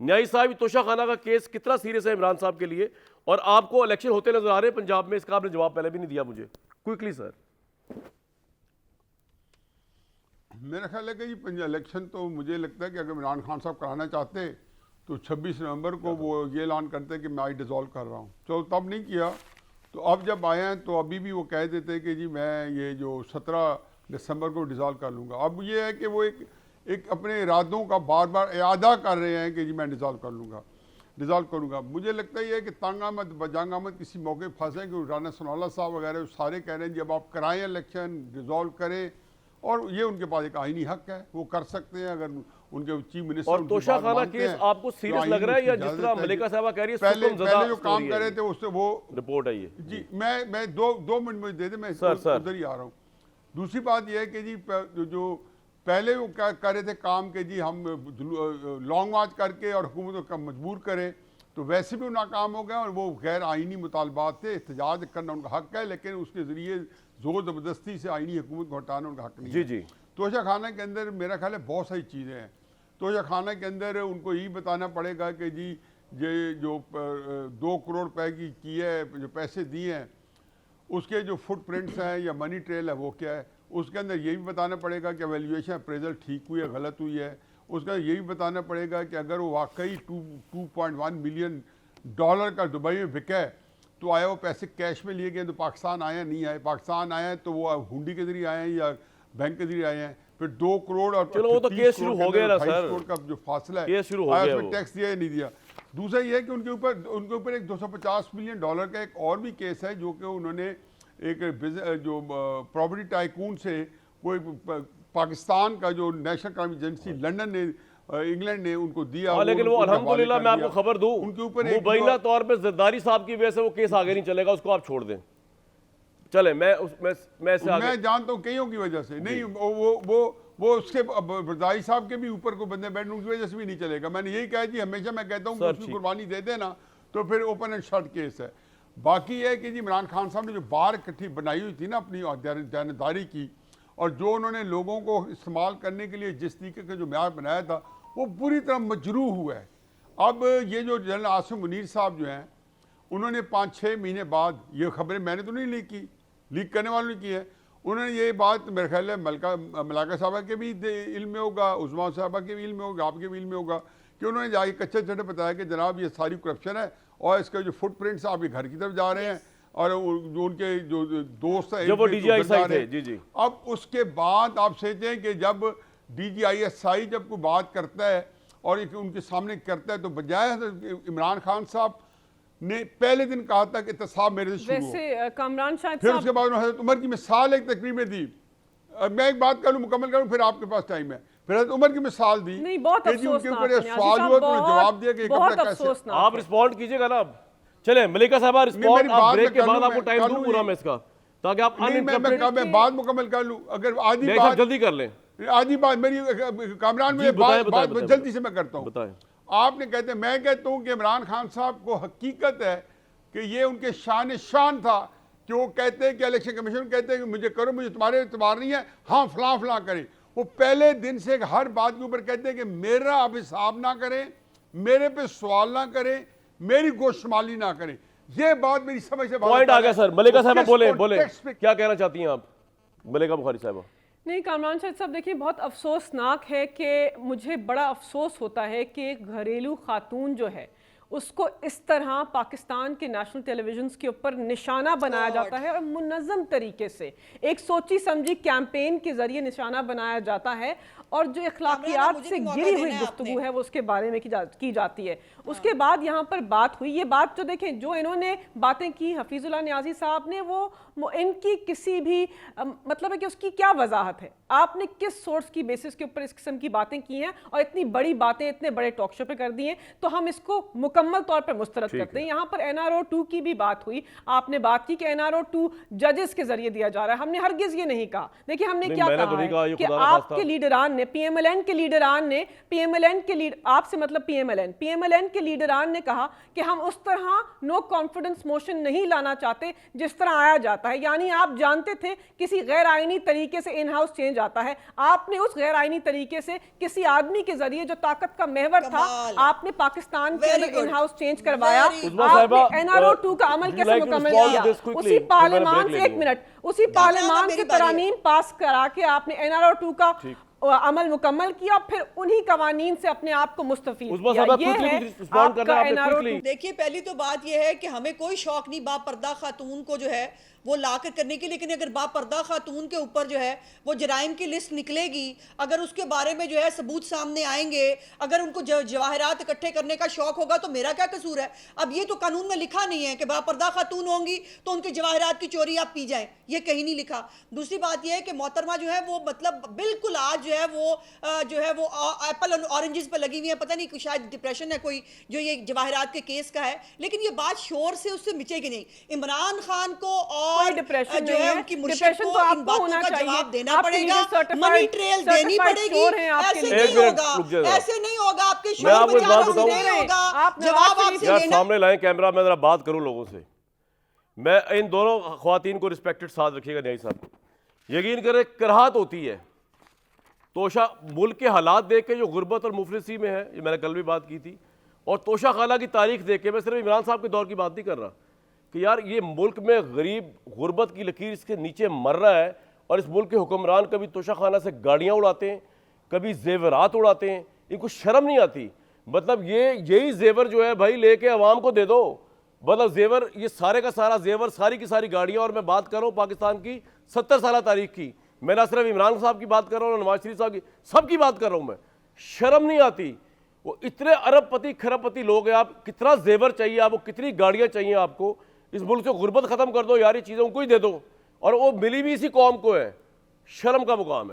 न्यायी साहब, तोशा खाना का केस कितना सीरियस है इमरान साहब के लिए, और आपको इलेक्शन होते नजर आ रहे हैं पंजाब में, इसका आपने जवाब पहले भी नहीं दिया मुझे। Quickly sir. मेरा ख्याल है कि ये इलेक्शन तो मुझे लगता है कि अगर इमरान खान साहब कराना चाहते तो 26 नवंबर को वो ये ऐलान करते कि मैं डिज़ोल्व कर रहा हूँ, तो तब नहीं किया। तो अब जब आए हैं तो अभी भी वो कह देते कि जी मैं ये जो 17 दिसंबर को डिज़ोल्व कर लूँगा। अब ये है कि वो एक अपने इरादों का बार बार इरादा कर रहे हैं कि जी मैं डिज़ोल्व करूँगा। मुझे लगता है कि तंग आमद बजंग आमद किसी मौके फंसे कि राना सनाउल्लाह साहब वगैरह सारे कह रहे हैं जब आप कराएं इलेक्शन, डिज़ोल्व करें, और ये उनके पास एक आईनी हक है, वो कर सकते हैं अगर उनके चीफ मिनिस्टर। और तोशा खाना केस आपको सीरियस लग रहा है या जिस तरह मलिका साहबा कह रही है पहले जो काम कर रहे थे उससे वो रिपोर्ट है ये? जी मैं दो मिनट में दे दे, मैं उधर ही आ रहा हूँ। दूसरी बात यह है कि जी जो पहले वो क्या कर रहे थे काम के जी हम लॉन्ग मार्च करके और हुकूमत को मजबूर करें, तो वैसे भी वो नाकाम हो गए और वो गैर आइनी मुतालबात थे, एहतजाज करना उनका हक है, लेकिन उसके ज़रिए जोर ज़बरदस्ती से आइनी हुकूमत को हटाना उनका हक नहीं है। जी। तोशा खाना के अंदर मेरा ख्याल है बहुत सारी चीज़ें हैं। तोशा खाना के अंदर उनको यही बताना पड़ेगा कि जी ये जो 2 करोड़ रुपए की है, जो पैसे दिए हैं उसके जो फुटप्रिंट्स हैं या मनी ट्रेल है वो क्या है। उसके अंदर ये भी बताना पड़ेगा कि वैल्यूएशन अप्रेजल ठीक हुई है गलत हुई है। उसका ये भी बताना पड़ेगा कि अगर वो वाकई 2.1 मिलियन डॉलर का दुबई में बिका है तो आया वो पैसे कैश में लिए गए तो पाकिस्तान आए नहीं आए, पाकिस्तान आए हैं तो वो हुंडी के जरिए आए हैं या बैंक के जरिए आए हैं। फिर 2 करोड़ और चलो वो तो केस शुरू हो गया ना सर, 22 करोड़ का जो फासला है केस शुरू हो गया, उसमें टैक्स दिया या नहीं दिया। दूसरा ये है कि उनके ऊपर एक 250 मिलियन डॉलर का एक और भी केस है जो कि उन्होंने एक जो प्रॉपर्टी टाइकून से कोई पाकिस्तान का जो नेशनल क्राइम एजेंसी लंदन ने इंग्लैंड ने उनको दिया। लेकिन वो अल्हम्दुलिल्लाह मैं आपको खबर दूं, उनके ऊपर मुबैना तौर पे जरदारी साहब की वजह से वो केस आगे नहीं चलेगा, उसको आप छोड़ दें। चले मैं जानता हूँ कईयों की वजह से नहीं, वो उसके जरदारी साहब के भी ऊपर को बंदे बैठने की वजह से भी नहीं चलेगा। मैंने यही कहा जी, हमेशा मैं कहता हूँ उसकी कुर्बानी दे देना तो फिर ओपन एंड शट केस है। बाकी है कि जी इमरान खान साहब ने जो बार इकट्ठी बनाई हुई थी ना अपनी दयानतदारी की, और जो उन्होंने लोगों को इस्तेमाल करने के लिए जिस तरीके का जो म्यार बनाया था वो पूरी तरह मजरूह हुआ है। अब ये जो जनरल आसिम मुनीर साहब जो हैं उन्होंने 5-6 महीने बाद, ये खबरें मैंने तो नहीं लीक की, लीक करने वालों ने की है, उन्होंने ये बात मेरे ख्याल है मलाका साहबा के भी इल्म में होगा, उस्मा साहबा के भी इल्म में होगा, आपके भी इल्म में होगा कि उन्होंने जाके कच्चे चटे बताया कि जनाब ये सारी करप्शन है और इसके जो फुटप्रिंट्स आपके घर की तरफ जा रहे हैं और जो उनके जो दोस्त हैं वो DGI थे। जी जी। अब उसके बाद आप सोचें कि जब DGI जब कोई बात करता है और उनके सामने करता है तो बजाय इमरान खान साहब ने पहले दिन कहा था कि एहतसाब मेरे से शुरू हो, कामरान शायद फिर उसके बाद हज़रत उमर की मिसाल एक तकरीर में दी। मैं एक बात करूं, मुकम्मल करूं, फिर आपके पास टाइम है। फिर हज़रत उमर की मिसाल दी, नहीं बहुत उनके ऊपर सवाल हुआ तो जवाब दिया कि आप रिस्पॉन्ड कीजिएगा ना। अब चले मलिका साहबा रिस्पॉन्ड, आप ब्रेक के बाद आपको टाइम दूं पूरा मैं इसका, ताकि आप मैं बात मुकम्मल कर लूं। अगर आधी बात जल्दी कर लें, आधी बात मेरी कामरान में बात जल्दी से मैं करता हूं। आपने कहते, मैं कहता हूं कि इमरान खान साहब को हकीकत है कि ये उनके शान था कि वो कहते हैं कि इलेक्शन कमीशन कहते हैं कि मुझे करो, मुझे तुम्हारे एतबार नहीं है, हाँ फलां करें। वो पहले दिन से हर बात के ऊपर कहते हैं कि मेरा अब हिसाब ना करें, मेरे पे सवाल ना करें, मेरी गोशमाली ना करें। ये बात मेरी समझ से पॉइंट आ गया सर। मलिका साहब बोले क्या कहना चाहती हैं आप, मलिका बुखारी साहब? नहीं कामरान शायद साहब, देखिए बहुत अफसोसनाक है कि मुझे बड़ा अफसोस होता है कि घरेलू खातून जो है उसको इस तरह पाकिस्तान के नेशनल टेलीविजन के ऊपर निशाना बनाया जाता है और मुनज़्ज़म तरीके से एक सोची समझी कैंपेन के जरिए निशाना बनाया जाता है, और जो अखलाकियात से गिरी हुई गुफ्तगू है वो उसके बारे में की जाती है। उसके बाद यहाँ पर बात हुई, ये बात जो देखें जो इन्होंने बातें की हफीजुल्लाह नियाज़ी साहब ने, वो इनकी किसी भी मतलब है कि उसकी क्या वजाहत है, आपने किस सोर्स की बेसिस के ऊपर इस किस्म की बातें की हैं और इतनी बड़ी बातें इतने बड़े टॉक शो पे कर दी हैं, तो हम इसको मुकम्मल मुकम्मल तौर पर मुस्तरद करते हैं। यहाँ पर NRO 2 की भी बात हुई, आपने बात की कि NRO 2 जजेस के जरिए दिया जा रहा है। हमने हरगिज ये नहीं कहा। देखिए हमने क्या कहा है कि आपके लीडरान ने, PMLN के लीडरान ने, आपसे मतलब PMLN के लीडरान ने कहा कि हम उस तरह नो कॉन्फिडेंस मोशन नहीं लाना चाहते जिस तरह आया जाता है। यानी आप जानते थे किसी गैर आईनी तरीके से इन हाउस चेंज आता है, आपने उस गैर आईनी तरीके से किसी आदमी के जरिए जो ताकत का महवर था, आपने पाकिस्तान के अंदर इन हाउस चेंज करवाया। आपने NRO 2 का अमल कैसे मुकम्मल किया? उसी पार्लियामान से, एक मिनट, उसी पार्लियामान से तरामीम पास करा के आपने NRO 2 का अमल मुकम्मल किया, फिर उन्हीं कवानीन से अपने आप को मुस्तफीद किया। ये है आपका NRO 2। देखिए पहली तो बात यह है कि हमें कोई शौक नहीं बापर्दा खातून को जो है वो लाकर करने की, लेकिन अगर बापर्दा खातून के ऊपर जो है वो जराइम की लिस्ट निकलेगी, अगर उसके बारे में जो है सबूत सामने आएंगे, अगर उनको जवाहरात इकट्ठे करने का शौक होगा तो मेरा क्या कसूर है? अब ये तो कानून में लिखा नहीं है कि बापर्दा खातून होंगी तो उनके जवाहरात की चोरी आप पी जाएं, ये कहीं नहीं लिखा। दूसरी बात यह है कि मोहतरमा जो है वो मतलब बिल्कुल आज जो है वो एप्पल और ऑरेंजेस पे लगी हुई है। पता नहीं शायद डिप्रेशन है कोई जो ये जवाहरात के केस का है, लेकिन ये बात शोर से उससे मिटेगी नहीं। इमरान खान को और डिप्रेशन जो है उनकी मुर्शिद को इन बातों का जवाब देना पड़ेगा, मनी ट्रेल देनी पड़ेगी। ऐसे नहीं होगा, ऐसे नहीं होगा, आपके शोर बजाना नहीं होगा, जवाब आपसे यार लेना। सामने लाएं कैमरा, मैं जरा बात करूं लोगों से। मैं इन दोनों ख्वातीन को रिस्पेक्टेड साथ रखिएगा न्याई साहब, यकीन करें कराहत होती है तोशा मुल्क के हालात देख के जो गुर्बत और मुफलिसी में है, ये मैंने कल भी बात की थी, और तोशा खाला की तारीख देख के, मैं सिर्फ इमरान साहब के दौर की बात नहीं कर रहा कि यार ये मुल्क में गरीब गुर्बत की लकीर इसके नीचे मर रहा है, और इस मुल्क के हुक्मरान कभी तोशा खाना से गाड़ियाँ उड़ाते हैं, कभी जेवरात उड़ाते हैं, इनको शर्म नहीं आती। मतलब यही जेवर जो है भाई लेके अवाम को दे दो, मतलब जेवर, ये सारे का सारा जेवर, सारी की सारी गाड़ियाँ, और मैं बात कर रहा हूँ पाकिस्तान की 70 साल तारीख की, मैं ना सिर्फ इमरान साहब की बात कर रहा हूँ, नवाज शरीफ साहब की, सबकी बात कर रहा हूँ मैं। शर्म नहीं आती? वो इतने अरबपति खरबपति लोग हैं, आप कितना जेवर चाहिए आपको, कितनी गाड़ियाँ चाहिए आपको? इस मुल्क से गुर्बत खत्म कर दो यार, ये चीज़ें उनको ही दे दो, और वो मिली भी इसी कौम को है। शर्म का मुकाम है।